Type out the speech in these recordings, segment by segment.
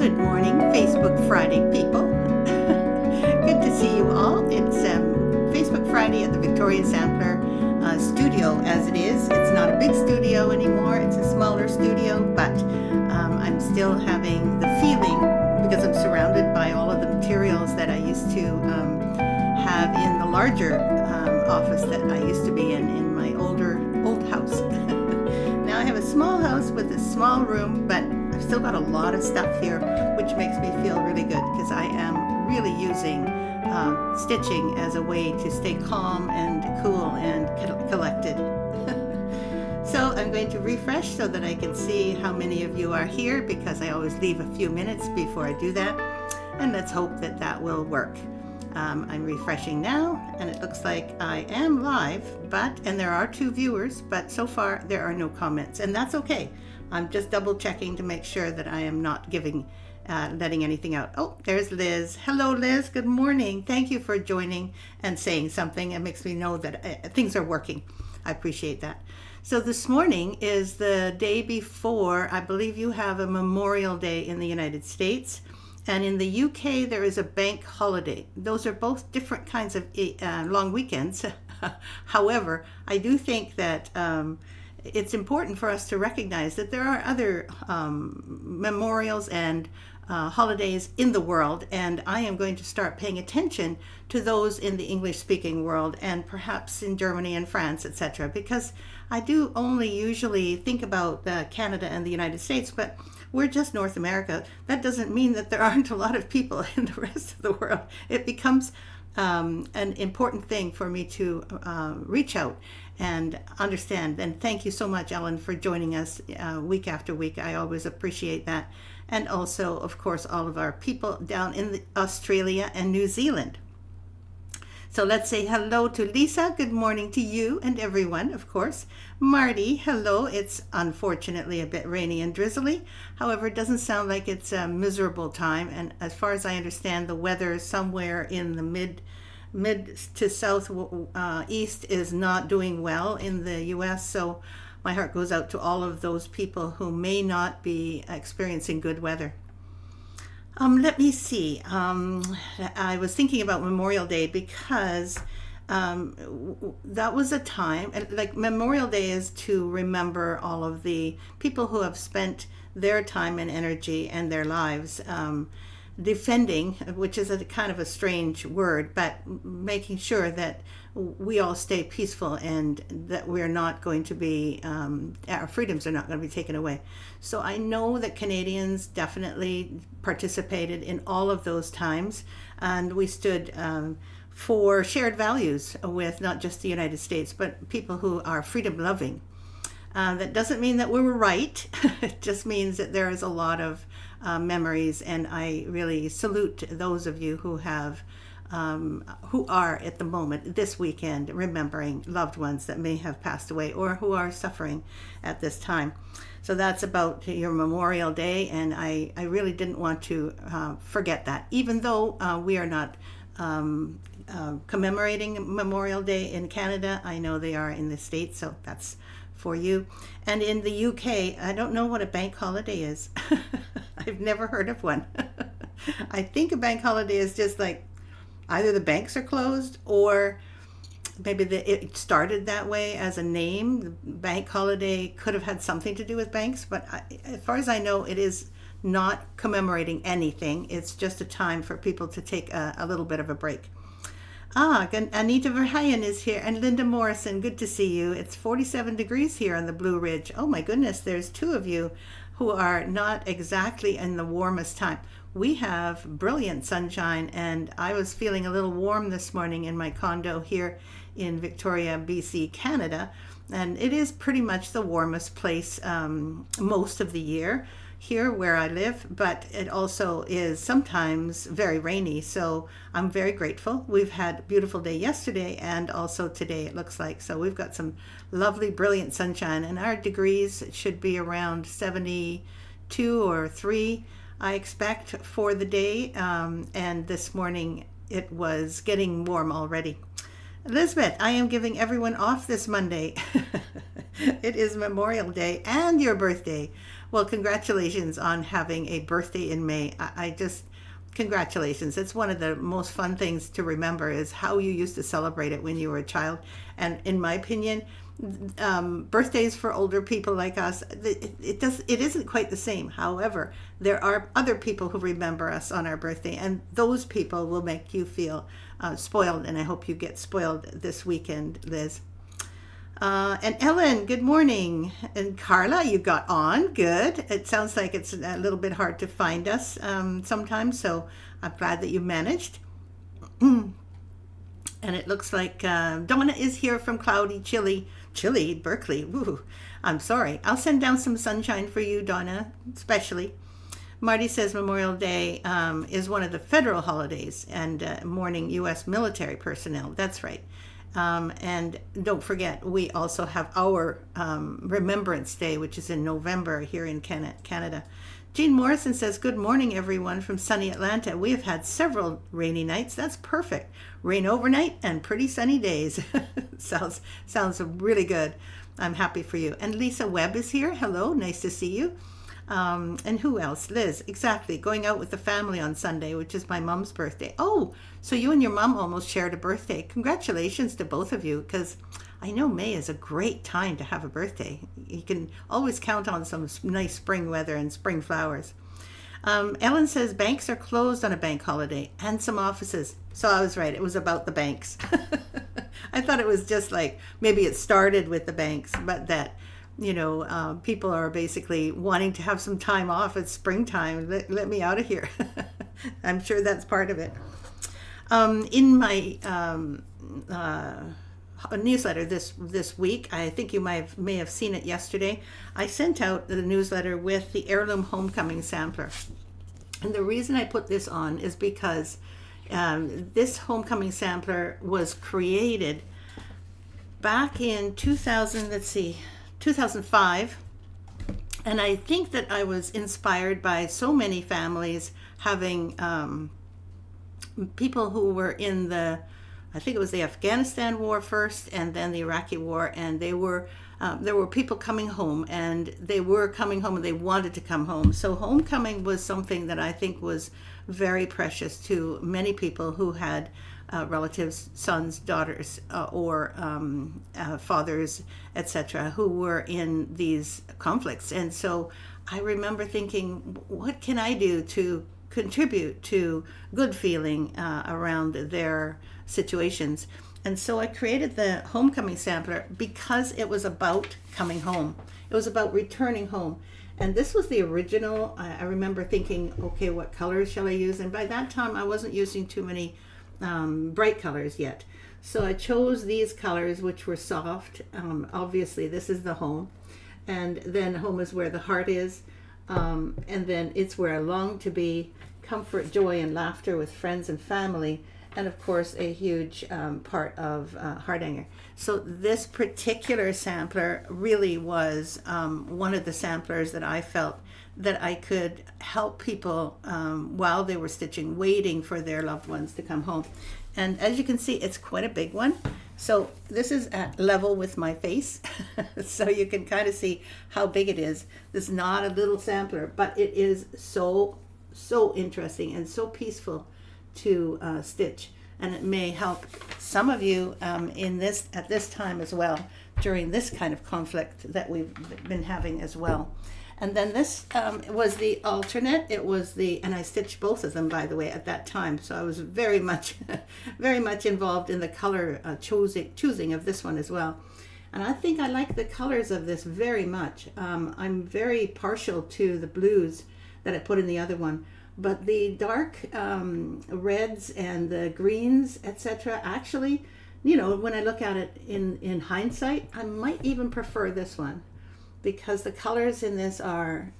Good morning, Facebook Friday people. Good to see you all. It's Facebook Friday at the Victoria Sampler studio as it is. It's not a big studio anymore. It's a smaller studio, but I'm still having the feeling, because I'm surrounded by all of the materials that I used to have in the larger office that I used to be in my old house. Now I have a small house with a small room, but I've still got a lot of stuff here, which makes me feel really good because I am really using stitching as a way to stay calm and cool and collected. So I'm going to refresh so that I can see how many of you are here, because I always leave a few minutes before I do that, and let's hope that that will work. I'm refreshing now, and it looks like I am live, and there are 2 viewers, but so far there are no comments, and that's okay. I'm just double checking to make sure that I am not letting anything out. Oh, there's Liz. Hello, Liz. Good morning. Thank you for joining and saying something. It makes me know that things are working. I appreciate that. So this morning is the day before, I believe you have a Memorial Day in the United States. And in the UK, there is a bank holiday. Those are both different kinds of long weekends. However, I do think that it's important for us to recognize that there are other memorials and holidays in the world, and I am going to start paying attention to those in the English-speaking world and perhaps in Germany and France, etc., because I do only usually think about Canada and the United States, but we're just North America. That doesn't mean that there aren't a lot of people in the rest of the world. It becomes an important thing for me to reach out and understand. And thank you so much, Ellen, for joining us week after week. I always appreciate that. And also, of course, all of our people down in Australia and New Zealand. So let's say hello to Lisa. Good morning to you and everyone, of course. Marty, hello. It's unfortunately a bit rainy and drizzly. However, it doesn't sound like it's a miserable time. And as far as I understand, the weather somewhere in the mid to south east is not doing well in the U.S. So my heart goes out to all of those people who may not be experiencing good weather. Let me see. I was thinking about Memorial Day because that was a time, like Memorial Day is to remember all of the people who have spent their time and energy and their lives defending, which is a kind of a strange word, but making sure that we all stay peaceful and that we're not going to be, our freedoms are not going to be taken away. So I know that Canadians definitely participated in all of those times, and we stood for shared values with not just the United States, but people who are freedom loving. That doesn't mean that we were right. It just means that there is a lot of memories, and I really salute those of you who are at the moment, this weekend, remembering loved ones that may have passed away or who are suffering at this time. So that's about your Memorial Day, and I really didn't want to forget that, even though we are not commemorating Memorial Day in Canada. I know they are in the States, so that's for you. And in the UK, I don't know what a bank holiday is. I've never heard of one. I think a bank holiday is just like either the banks are closed or maybe it started that way as a name. The bank holiday could have had something to do with banks, but as far as I know, it is not commemorating anything. It's just a time for people to take a little bit of a break. Anita Verheyen is here, and Linda Morrison, good to see you. It's 47 degrees here on the Blue Ridge. Oh my goodness, there's 2 of you who are not exactly in the warmest time. We have brilliant sunshine, and I was feeling a little warm this morning in my condo here in Victoria, BC, Canada, and it is pretty much the warmest place most of the year here where I live, but it also is sometimes very rainy, so I'm very grateful. We've had a beautiful day yesterday and also today, it looks like. So we've got some lovely, brilliant sunshine, and our degrees should be around 72 or 3, I expect, for the day, and this morning it was getting warm already. Elizabeth, I am giving everyone off this Monday. It is Memorial Day and your birthday. Well, congratulations on having a birthday in May. I just, congratulations. It's one of the most fun things to remember is how you used to celebrate it when you were a child. And in my opinion, birthdays for older people like us, it isn't quite the same. However, there are other people who remember us on our birthday, and those people will make you feel spoiled. And I hope you get spoiled this weekend, Liz. And Ellen, good morning. And Carla, you got on. Good. It sounds like it's a little bit hard to find us sometimes, so I'm glad that you managed. And it looks like Donna is here from cloudy, chilly Berkeley. Woo. I'm sorry. I'll send down some sunshine for you, Donna, especially. Marty says Memorial Day is one of the federal holidays and mourning U.S. military personnel. That's right. And don't forget, we also have our Remembrance Day, which is in November here in Canada. Jean Morrison says, good morning, everyone from sunny Atlanta. We have had several rainy nights. That's perfect. Rain overnight and pretty sunny days. Sounds really good. I'm happy for you. And Lisa Webb is here. Hello, nice to see you. And who else? Liz, exactly. Going out with the family on Sunday, which is my mom's birthday. Oh, so you and your mom almost shared a birthday. Congratulations to both of you, because I know May is a great time to have a birthday. You can always count on some nice spring weather and spring flowers. Ellen says banks are closed on a bank holiday and some offices. So I was right. It was about the banks. I thought it was just like maybe it started with the banks, but that people are basically wanting to have some time off. It's springtime. Let me out of here. I'm sure that's part of it. In my newsletter this week, I think you may have seen it yesterday, I sent out the newsletter with the Heirloom Homecoming Sampler. And the reason I put this on is because this Homecoming Sampler was created back in 2005, and I think that I was inspired by so many families having people who were in I think it was the Afghanistan war first and then the Iraqi war, and there were people coming home, and they were coming home and they wanted to come home. So homecoming was something that I think was very precious to many people who had relatives, sons, daughters, or fathers, etc., who were in these conflicts. And so I remember thinking, what can I do to contribute to good feeling around their situations? And so I created the Homecoming Sampler because it was about coming home. It was about returning home. And this was the original. I remember thinking, okay, what colors shall I use? And by that time, I wasn't using too many bright colors yet. So I chose these colors, which were soft. Obviously, this is the home. And then home is where the heart is. And then it's where I long to be, comfort, joy, and laughter with friends and family. And of course, a huge part of Hardanger. So this particular sampler really was one of the samplers that I felt that I could help people while they were stitching, waiting for their loved ones to come home. And as you can see, it's quite a big one. So this is at level with my face. So you can kind of see how big it is. This is not a little sampler, but it is so interesting and so peaceful to stitch. And it may help some of you at this time as well, during this kind of conflict that we've been having as well. And then this was the alternate. It was and I stitched both of them, by the way, at that time. So I was very much involved in the color choosing of this one as well. And I think I like the colors of this very much. I'm very partial to the blues that I put in the other one. But the dark reds and the greens, etc., actually, when I look at it in hindsight, I might even prefer this one, because the colors in this are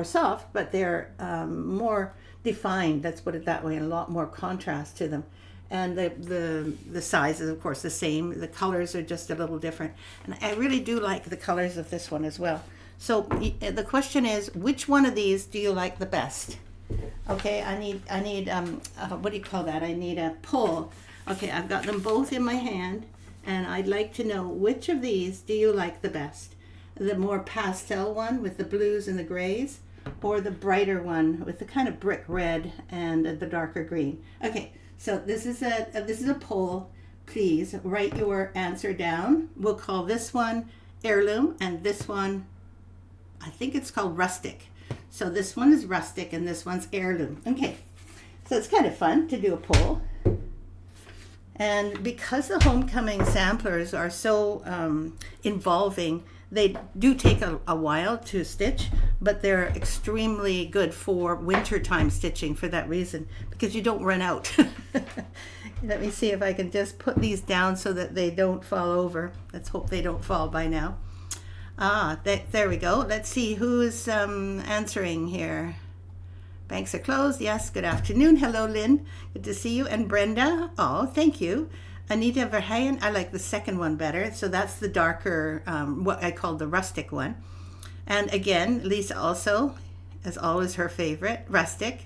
soft, but they're more defined. Let's put it that way, and a lot more contrast to them. And the size is, of course, the same. The colors are just a little different. And I really do like the colors of this one as well. So the question is, which one of these do you like the best? Okay, I need what do you call that? I need a pull. Okay, I've got them both in my hand, and I'd like to know which of these do you like the best. the more pastel one with the blues and the grays, or the brighter one with the kind of brick red and the darker green. Okay, so this is a poll. Please write your answer down. We'll call this one heirloom, and this one, I think it's called rustic. So this one is rustic and this one's heirloom. Okay, so it's kind of fun to do a poll. And because the homecoming samplers are so involving, they do take a while to stitch, but they're extremely good for wintertime stitching for that reason, because you don't run out. Let me see if I can just put these down so that they don't fall over. Let's hope they don't fall by now. There we go. Let's see who's answering here. Banks are closed. Yes, good afternoon. Hello, Lynn. Good to see you. And Brenda. Oh, thank you. Anita Verheyen. I like the second one better. So that's the darker, what I call the rustic one. And again, Lisa also, as always, her favorite, rustic.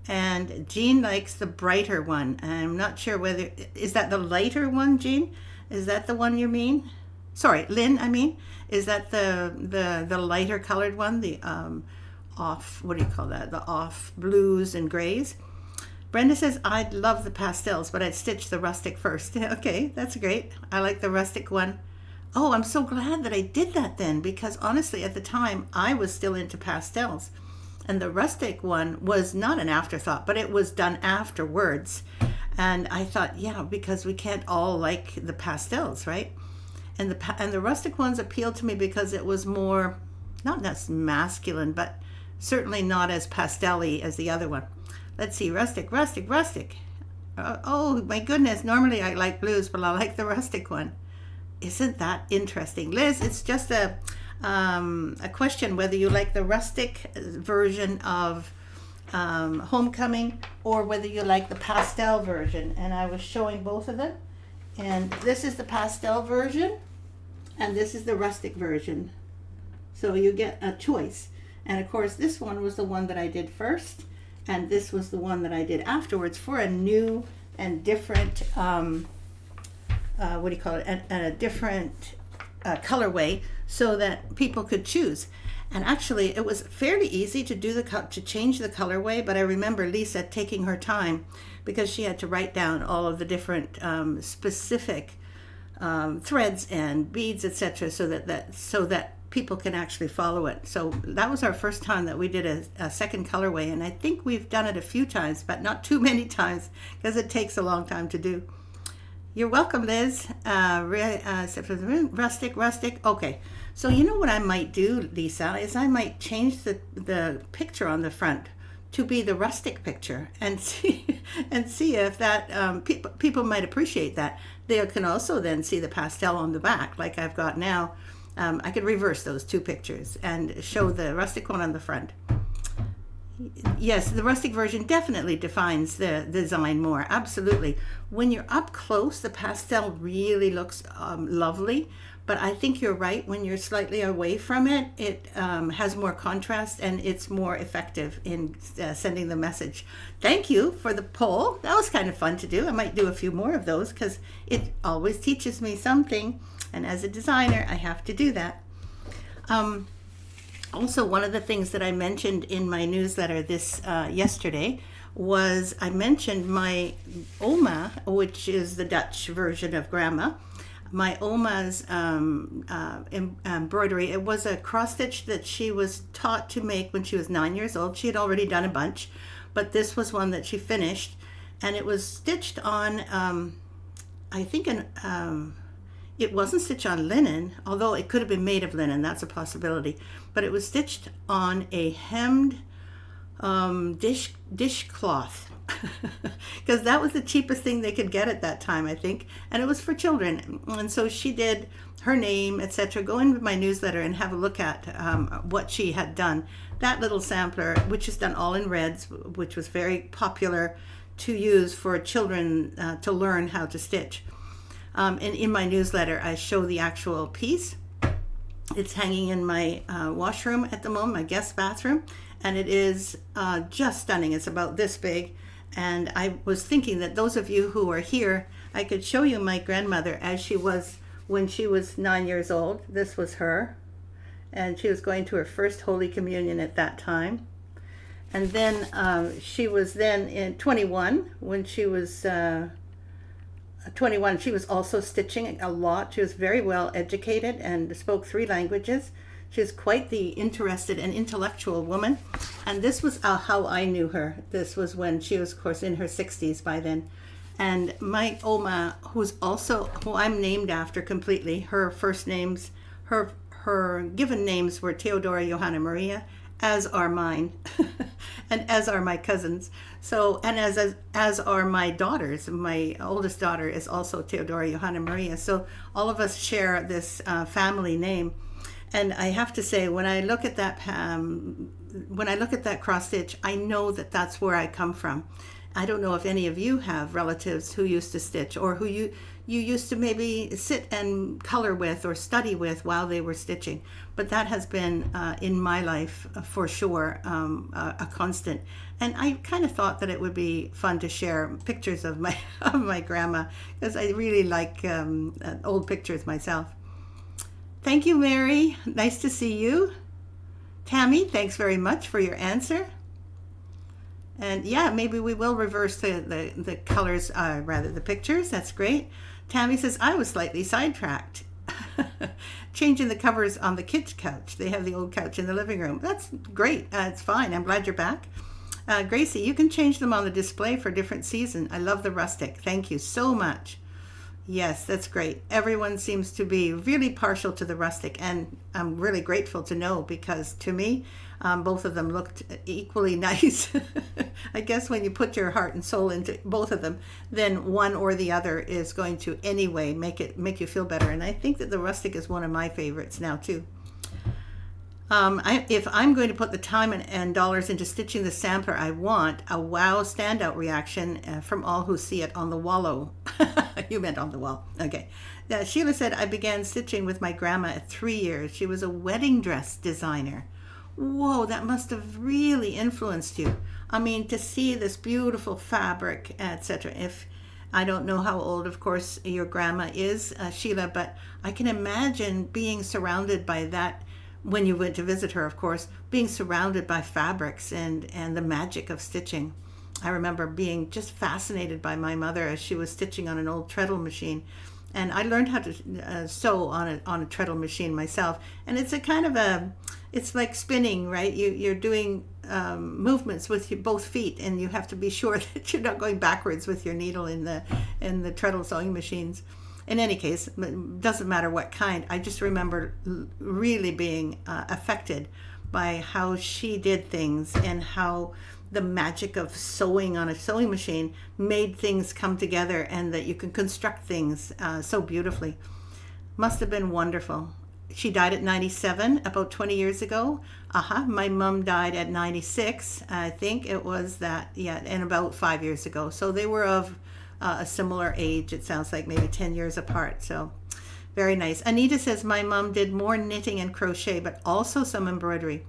And Jean likes the brighter one. I'm not sure whether, is that the lighter one, Jean? Is that the one you mean? Sorry, Lynn, I mean. Is that the lighter colored one? The off, what do you call that? The off blues and grays. Brenda says, I'd love the pastels, but I'd stitch the rustic first. Okay, that's great. I like the rustic one. Oh, I'm so glad that I did that then, because honestly, at the time, I was still into pastels. And the rustic one was not an afterthought, but it was done afterwards. And I thought, yeah, because we can't all like the pastels, right? And the rustic ones appealed to me because it was more, not as masculine, but certainly not as pastel-y as the other one. Let's see, rustic. Oh my goodness, normally I like blues, but I like the rustic one. Isn't that interesting? Liz, it's just a question whether you like the rustic version of homecoming or whether you like the pastel version. And I was showing both of them. And this is the pastel version and this is the rustic version. So you get a choice. And of course, this one was the one that I did first, and this was the one that I did afterwards for a new and different, what do you call it, and a different colorway, so that people could choose. And actually, it was fairly easy to do to change the colorway, but I remember Lisa taking her time because she had to write down all of the different specific threads and beads, etc., so that people can actually follow it. So that was our first time that we did a second colorway, and I think we've done it a few times, but not too many times because it takes a long time to do. You're welcome, Liz. Rustic. Okay, so you know what I might do, Lisa, is I might change the picture on the front to be the rustic picture and see if that people might appreciate that. They can also then see the pastel on the back, like I've got now. I could reverse those two pictures and show the rustic one on the front. Yes, the rustic version definitely defines the design more. Absolutely. When you're up close, the pastel really looks lovely. But I think you're right. When you're slightly away from it, it has more contrast and it's more effective in sending the message. Thank you for the poll. That was kind of fun to do. I might do a few more of those because it always teaches me something. And as a designer, I have to do that. Also, one of the things that I mentioned in my newsletter this yesterday was I mentioned my Oma, which is the Dutch version of grandma. My Oma's embroidery, it was a cross stitch that she was taught to make when she was 9 years old. She had already done a bunch, but this was one that she finished, and it was stitched on, I think, it wasn't stitched on linen, although it could have been made of linen. That's a possibility. But it was stitched on a hemmed dishcloth because that was the cheapest thing they could get at that time, I think. And it was for children. And so she did her name, etc. Go into my newsletter and have a look at what she had done. That little sampler, which is done all in reds, which was very popular to use for children to learn how to stitch. And in my newsletter, I show the actual piece. It's hanging in my washroom at the moment, my guest bathroom, and it is just stunning. It's about this big, and I was thinking that those of you who are here, I could show you my grandmother as she was when she was 9 years old. This was her, and she was going to her first Holy Communion at that time. And then she was then in 21. When she was 21, she was also stitching a lot. She was very well educated and spoke 3 languages. She was quite the interested and intellectual woman. And this was how I knew her. This was when she was, of course, in her 60s by then. And my Oma, who I'm named after completely, her first names, her given names were Theodora Johanna Maria, as are mine, and as are my cousins. So, and as are my daughters. My oldest daughter is also Theodora Johanna Maria. So all of us share this family name. And I have to say, when I look at that cross stitch, I know that that's where I come from. I don't know if any of you have relatives who used to stitch, or who you used to maybe sit and color with or study with while they were stitching. But that has been in my life for sure a constant. And I kind of thought that it would be fun to share pictures of my grandma, because I really like old pictures myself. Thank you, Mary. Nice to see you. Tammy, thanks very much for your answer. And yeah, maybe we will reverse the colors, rather the pictures. That's great. Tammy says, I was slightly sidetracked. Changing the covers on the kids' couch. They have the old couch in the living room. That's great. It's fine. I'm glad you're back. Gracie, you can change them on the display for different season. I love the rustic. Thank you so much. Yes, that's great. Everyone seems to be really partial to the rustic, and I'm really grateful to know, because to me, both of them looked equally nice. I guess when you put your heart and soul into both of them, then one or the other is going to anyway make you feel better. And I think that the rustic is one of my favorites now too. If I'm going to put the time and dollars into stitching the sampler, I want a wow standout reaction from all who see it on the wallow. You meant on the wall. Okay. Sheila said, I began stitching with my grandma at 3 years. She was a wedding dress designer. Whoa, that must have really influenced you. I mean, to see this beautiful fabric, etc. If I don't know how old, of course, your grandma is, Sheila, but I can imagine being surrounded by that. When you went to visit her, of course, being surrounded by fabrics and the magic of stitching. I remember being just fascinated by my mother as she was stitching on an old treadle machine. And I learned how to sew on a treadle machine myself. And it's a kind of it's like spinning, right? You're doing movements with your both feet, and you have to be sure that you're not going backwards with your needle in the treadle sewing machines. In any case, it doesn't matter what kind. I just remember really being affected by how she did things, and how the magic of sewing on a sewing machine made things come together, and that you can construct things so beautifully. Must have been wonderful. She died at 97, about 20 years ago. My mom died at 96. I think it was that, and about 5 years ago. So they were of a similar age. It sounds like maybe 10 years apart. So very nice. Anita says, my mom did more knitting and crochet, but also some embroidery.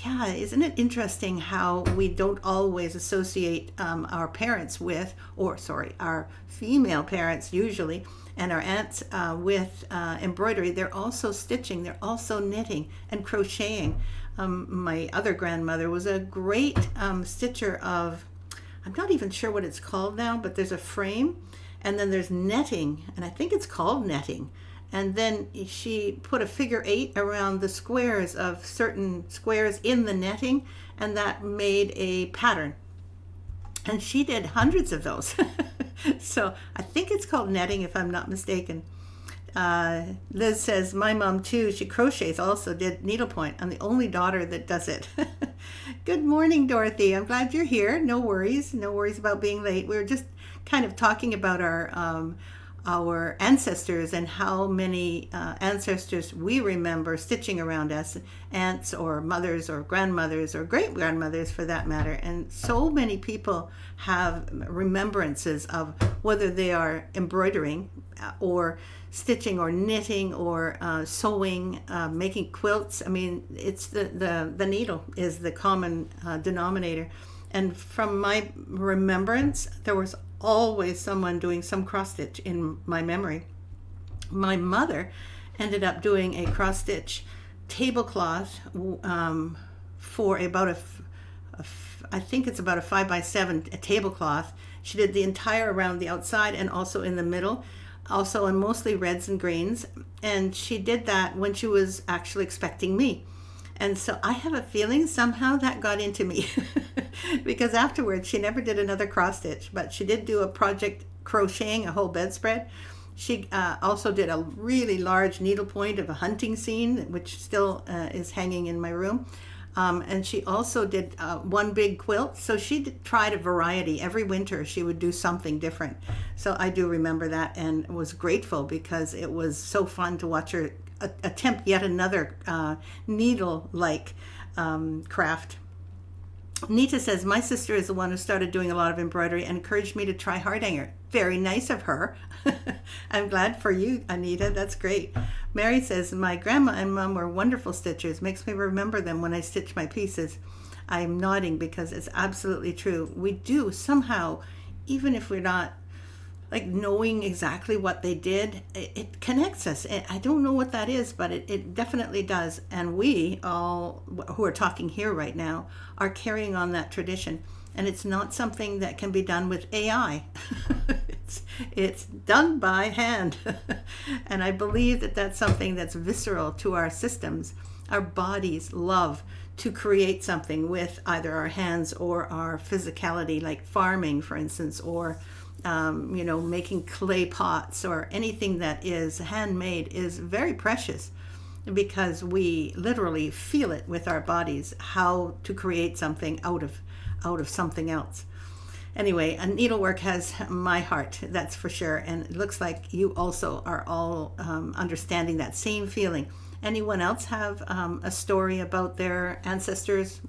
Yeah, isn't it interesting how we don't always associate our parents with, our female parents usually, and our aunts with embroidery. They're also stitching, they're also knitting and crocheting. My other grandmother was a great stitcher of, I'm not even sure what it's called now, but there's a frame, and then there's netting, and I think it's called netting. And then she put a figure 8 around the squares of certain squares in the netting, and that made a pattern. And she did hundreds of those. So I think it's called netting, if I'm not mistaken. Liz says, my mom too, she crochets, also did needlepoint. I'm the only daughter that does it. Good morning, Dorothy. I'm glad you're here. No worries about being late. We were just kind of talking about our ancestors, and how many ancestors we remember stitching around us, aunts or mothers or grandmothers or great grandmothers for that matter. And so many people have remembrances of whether they are embroidering or stitching or knitting or sewing, making quilts. I mean, it's the needle is the common denominator. And from my remembrance, there was always someone doing some cross stitch in my memory. My mother ended up doing a cross stitch tablecloth for about I think it's about a 5x7 a tablecloth. She did the entire around the outside and also in the middle, also in mostly reds and greens. And she did that when she was actually expecting me. And so I have a feeling somehow that got into me because afterwards she never did another cross stitch, but she did do a project crocheting a whole bedspread. She also did a really large needlepoint of a hunting scene, which still is hanging in my room. And she also did one big quilt. So she tried a variety. Every winter she would do something different. So I do remember that and was grateful because it was so fun to watch her attempt yet another needle-like craft. Nita says, my sister is the one who started doing a lot of embroidery and encouraged me to try Hardanger. Very nice of her. I'm glad for you, Anita. That's great. Mary says, my grandma and mom were wonderful stitchers. Makes me remember them when I stitch my pieces. I'm nodding because it's absolutely true. We do somehow, even if we're not like knowing exactly what they did, it connects us. I don't know what that is, but it definitely does. And we all who are talking here right now are carrying on that tradition. And it's not something that can be done with AI. It's done by hand. And I believe that that's something that's visceral to our systems. Our bodies love to create something with either our hands or our physicality, like farming, for instance, or making clay pots or anything that is handmade is very precious because we literally feel it with our bodies, how to create something out of something else. Anyway, needlework has my heart, that's for sure. And it looks like you also are all understanding that same feeling. Anyone else have a story about their ancestors,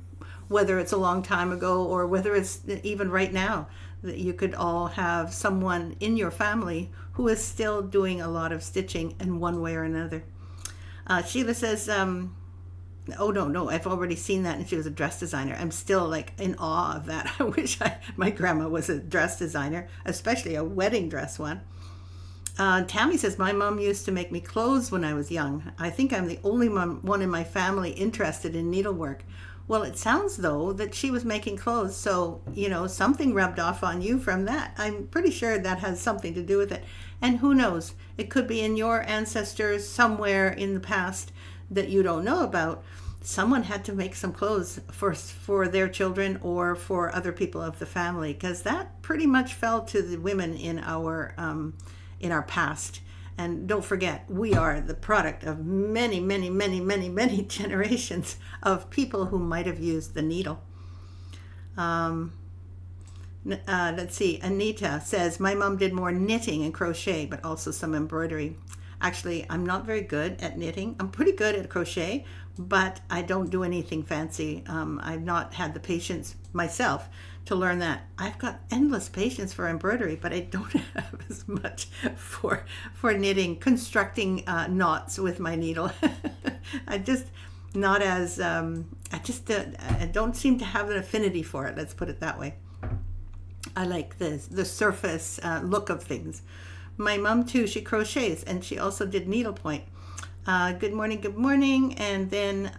whether it's a long time ago or whether it's even right now, that you could all have someone in your family who is still doing a lot of stitching in one way or another. Sheila says, oh no, I've already seen that, and she was a dress designer. I'm still like in awe of that. I wish my grandma was a dress designer, especially a wedding dress one. Tammy says, my mom used to make me clothes when I was young. I think I'm the only one in my family interested in needlework. Well, it sounds, though, that she was making clothes, so, something rubbed off on you from that. I'm pretty sure that has something to do with it. And who knows? It could be in your ancestors somewhere in the past that you don't know about. Someone had to make some clothes for their children or for other people of the family, because that pretty much fell to the women in our past. And don't forget, we are the product of many, many, many, many, many generations of people who might have used the needle. Let's see. Anita says, my mom did more knitting and crochet, but also some embroidery. Actually, I'm not very good at knitting. I'm pretty good at crochet, but I don't do anything fancy. I've not had the patience myself to learn that. I've got endless patience for embroidery, but I don't have as much for knitting, constructing knots with my needle. I just not as I don't seem to have an affinity for it. Let's put it that way. I like the surface look of things. My mom too, she crochets, and she also did needlepoint. Good morning. And then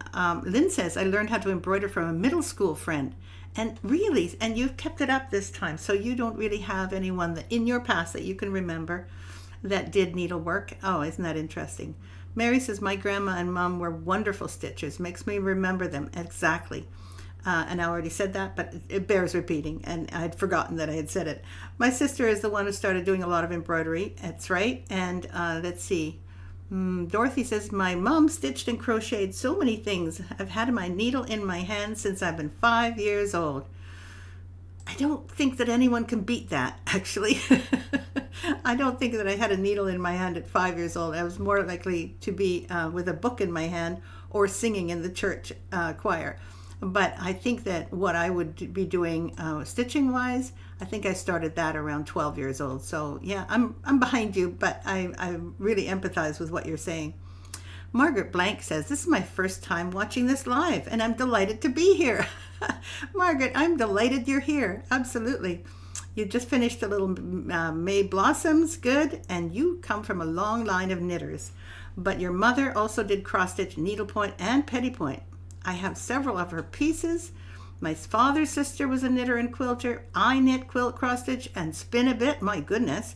Lynn says, I learned how to embroider from a middle school friend. And really, and you've kept it up this time, so you don't really have anyone that in your past that you can remember that did needlework. Oh, isn't that interesting? Mary says, my grandma and mom were wonderful stitchers. Makes me remember them. Exactly. And I already said that, but it bears repeating, and I'd forgotten that I had said it. My sister is the one who started doing a lot of embroidery. That's right. And let's see. Dorothy says, my mom stitched and crocheted so many things. I've had my needle in my hand since I've been 5 years old. I don't think that anyone can beat that, actually. I don't think that I had a needle in my hand at 5 years old. I was more likely to be with a book in my hand or singing in the church choir. But I think that what I would be doing stitching-wise, I think I started that around 12 years old. So yeah, I'm behind you, but I really empathize with what you're saying. Margaret Blank says, this is my first time watching this live, and I'm delighted to be here. Margaret, I'm delighted you're here. Absolutely. You just finished a little May Blossoms, good, and you come from a long line of knitters. But your mother also did cross stitch, needlepoint, and pettipoint. I have several of her pieces. My father's sister was a knitter and quilter. I knit, quilt, cross stitch, and spin a bit. My goodness.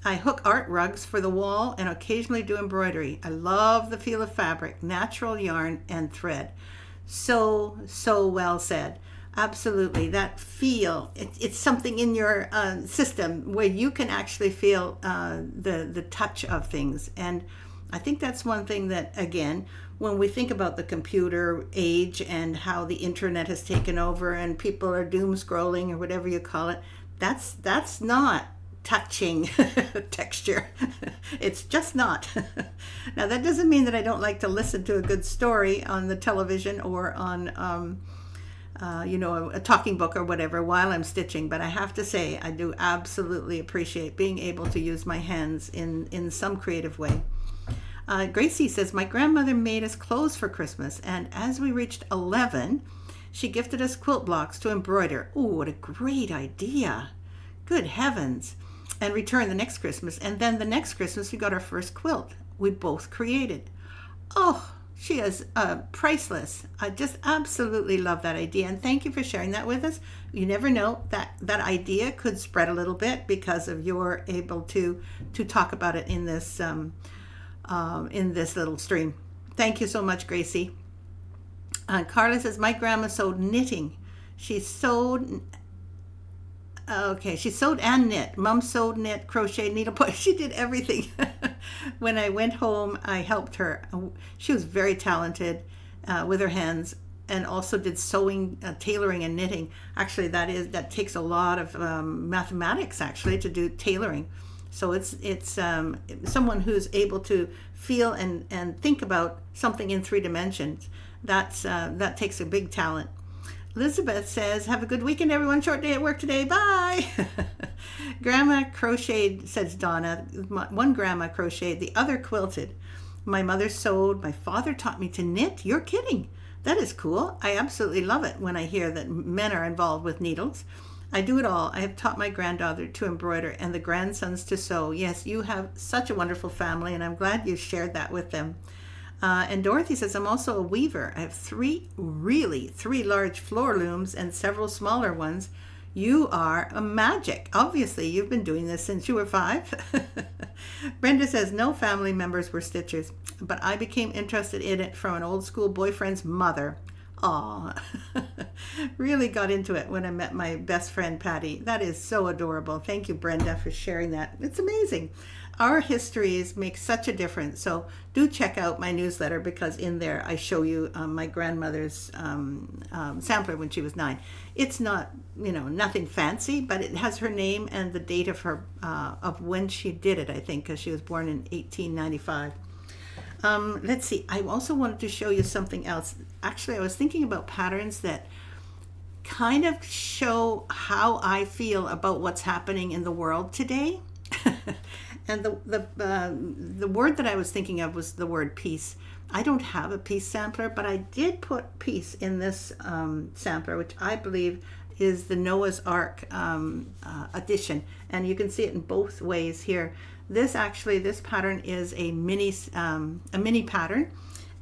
I hook art rugs for the wall and occasionally do embroidery. I love the feel of fabric, natural yarn, and thread. So well said. Absolutely. That feel, it's something in your system where you can actually feel the touch of things. And I think that's one thing that, again, when we think about the computer age and how the internet has taken over and people are doom scrolling or whatever you call it, that's not touching texture. It's just not. Now, that doesn't mean that I don't like to listen to a good story on the television or on a talking book or whatever while I'm stitching, but I have to say I do absolutely appreciate being able to use my hands in some creative way. Gracie says, my grandmother made us clothes for Christmas, and as we reached 11, she gifted us quilt blocks to embroider. Oh, what a great idea. Good heavens. And returned the next Christmas, and then the next Christmas we got our first quilt we both created. Oh, she is priceless. I just absolutely love that idea, and thank you for sharing that with us. You never know, that idea could spread a little bit because of you're able to talk about it in this little stream. Thank you so much, Gracie. Carla says, my grandma sewed knitting. She sewed and knit. Mom sewed, knit, crochet, needlepoint. She did everything. When I went home, I helped her. She was very talented with her hands, and also did sewing, tailoring, and knitting. Actually, that takes a lot of mathematics actually to do tailoring. So it's someone who's able to feel and think about something in 3 dimensions. That takes a big talent. Elizabeth says, have a good weekend, everyone. Short day at work today. Bye. Grandma crocheted, says Donna. One grandma crocheted, the other quilted. My mother sewed. My father taught me to knit. You're kidding. That is cool. I absolutely love it when I hear that men are involved with needles. I do it all. I have taught my granddaughter to embroider and the grandsons to sew. Yes, you have such a wonderful family, and I'm glad you shared that with them. And Dorothy says, I'm also a weaver. I have three large floor looms and several smaller ones. You are a magic. Obviously, you've been doing this since you were 5. Brenda says, no family members were stitchers, but I became interested in it from an old school boyfriend's mother. Aw, really got into it when I met my best friend, Patty. That is so adorable. Thank you, Brenda, for sharing that. It's amazing. Our histories make such a difference. So do check out my newsletter, because in there I show you my grandmother's sampler when she was 9. It's not, nothing fancy, but it has her name and the date of her of when she did it, I think, because she was born in 1895. Let's see. I also wanted to show you something else. Actually, I was thinking about patterns that kind of show how I feel about what's happening in the world today. And the word that I was thinking of was the word peace. I don't have a peace sampler, but I did put peace in this sampler, which I believe is the Noah's Ark edition. And you can see it in both ways here. This pattern is a mini pattern,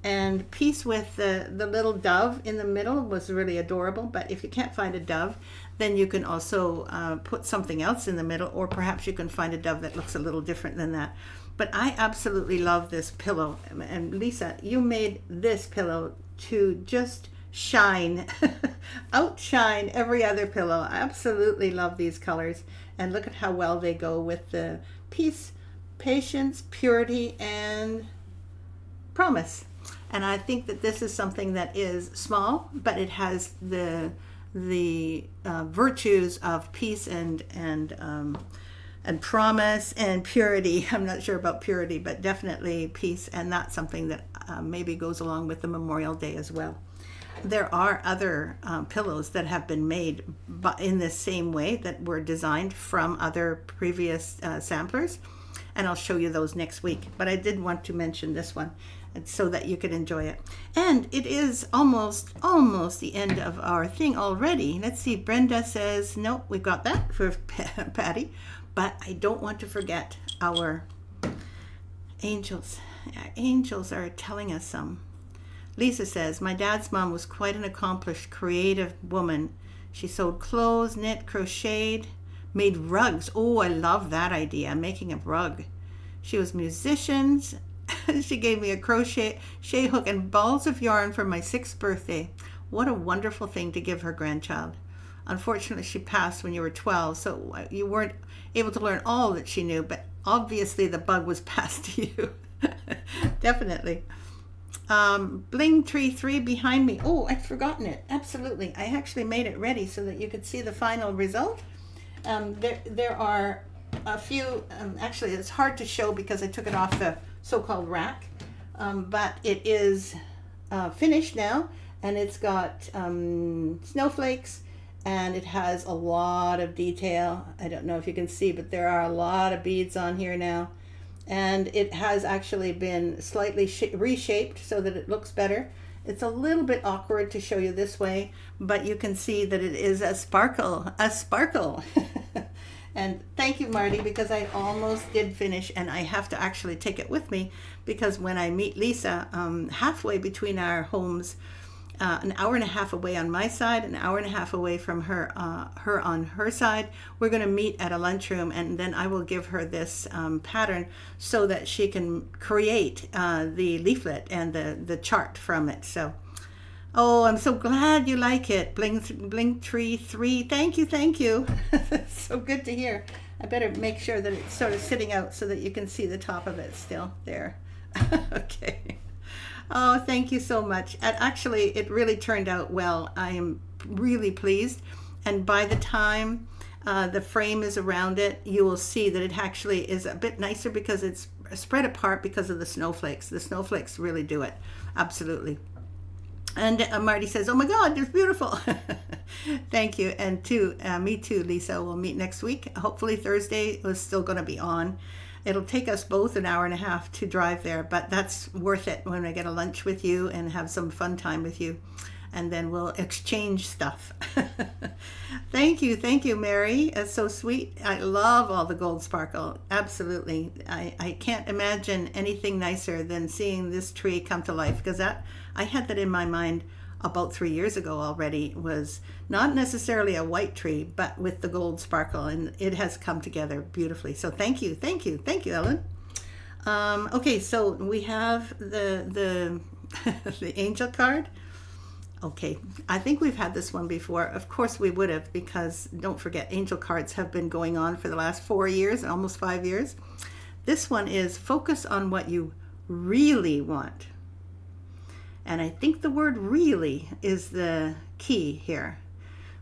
and peace with the little dove in the middle was really adorable. But if you can't find a dove, then you can also put something else in the middle, or perhaps you can find a dove that looks a little different than that. But I absolutely love this pillow. And Lisa, you made this pillow to just shine, outshine every other pillow. I absolutely love these colors. And look at how well they go with the peace, patience, purity, and promise. And I think that this is something that is small, but it has the virtues of peace and promise and purity. I'm not sure about purity, but definitely peace, and that's something that maybe goes along with the Memorial Day as well. There are other pillows that have been made in this same way that were designed from other previous samplers, and I'll show you those next week. But I did want to mention this one so that you can enjoy it. And it is almost the end of our thing already. Let's see, Brenda says, nope, we've got that for Patty, but I don't want to forget our angels angels are telling us some. Lisa says, my dad's mom was quite an accomplished, creative woman. She sewed clothes, knit, crocheted, made rugs. Oh, I love that idea, making a rug. She was musicians. She gave me a crochet hook and balls of yarn for my 6th birthday. What a wonderful thing to give her grandchild. Unfortunately, she passed when you were 12, so you weren't able to learn all that she knew, but obviously the bug was passed to you. Definitely. Bling Tree 3 behind me. Oh, I'd forgotten it. Absolutely. I actually made it ready so that you could see the final result. There are a few, actually it's hard to show because I took it off the so-called rack, but it is finished now, and it's got snowflakes, and it has a lot of detail. I don't know if you can see, but there are a lot of beads on here now, and it has actually been slightly reshaped so that it looks better. It's a little bit awkward to show you this way, but you can see that it is a sparkle. And thank you, Marty, because I almost did finish, and I have to actually take it with me because when I meet Lisa, halfway between our homes, an hour and a half away on my side, an hour and a half away from her on her side, we're going to meet at a lunchroom, and then I will give her this pattern so that she can create the leaflet and the chart from it. So, oh, I'm so glad you like it. Bling Tree 3. Thank you. So good to hear. I better make sure that it's sort of sitting out so that you can see the top of it still there. Okay. Oh, thank you so much. And actually, it really turned out well. I am really pleased. And by the time the frame is around it, you will see that it actually is a bit nicer because it's spread apart because of the snowflakes. The snowflakes really do it. Absolutely. And Marty says, oh my God, it's beautiful. Thank you. And me too, Lisa. We'll meet next week. Hopefully Thursday is still going to be on. It'll take us both an hour and a half to drive there, but that's worth it when I get a lunch with you and have some fun time with you. And then we'll exchange stuff. Thank you, Mary. That's so sweet. I love all the gold sparkle. Absolutely. I can't imagine anything nicer than seeing this tree come to life, because I had that in my mind about 3 years ago already. Was not necessarily a white tree, but with the gold sparkle, and it has come together beautifully. So thank you, Ellen. Okay, so we have the the angel card. Okay, I think we've had this one before. Of course we would have, because don't forget, angel cards have been going on for the last 4 years, almost 5 years. This one is focus on what you really want. And I think the word really is the key here,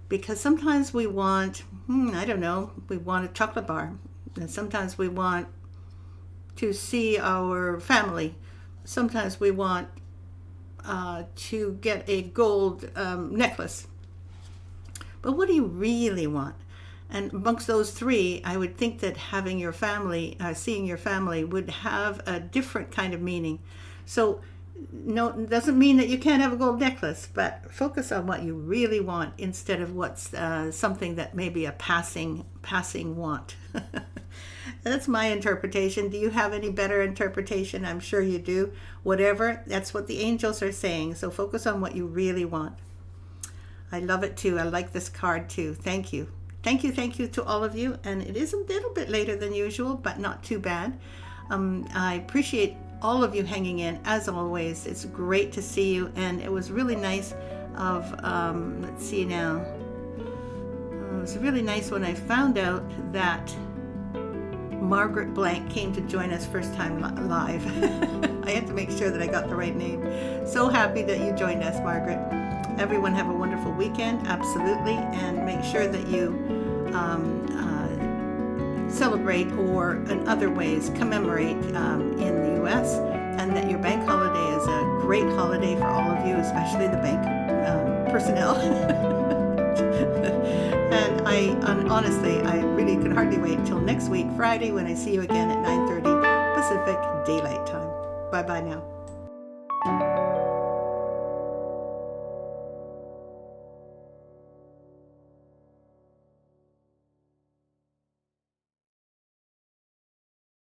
because sometimes we want, I don't know, we want a chocolate bar. And sometimes we want to see our family. Sometimes we want to get a gold necklace. But what do you really want? And amongst those three, I would think that having your family, seeing your family, would have a different kind of meaning. So no, it doesn't mean that you can't have a gold necklace, but focus on what you really want instead of what's something that may be a passing want. That's my interpretation. Do you have any better interpretation? I'm sure you do. Whatever, that's what the angels are saying. So focus on what you really want. I love it too. I like this card too. Thank you. Thank you to all of you. And it is a little bit later than usual, but not too bad. I appreciate all of you hanging in, as always. It's great to see you, and it was really nice of, let's see now. It was really nice when I found out that Margaret Blank came to join us first time live. I had to make sure that I got the right name. So happy that you joined us, Margaret. Everyone have a wonderful weekend, absolutely, and make sure that you celebrate or in other ways commemorate in the U.S., and that your bank holiday is a great holiday for all of you, especially the bank personnel. And honestly, I really can hardly wait till next week, Friday, when I see you again at 9:30 Pacific Daylight Time. Bye-bye now.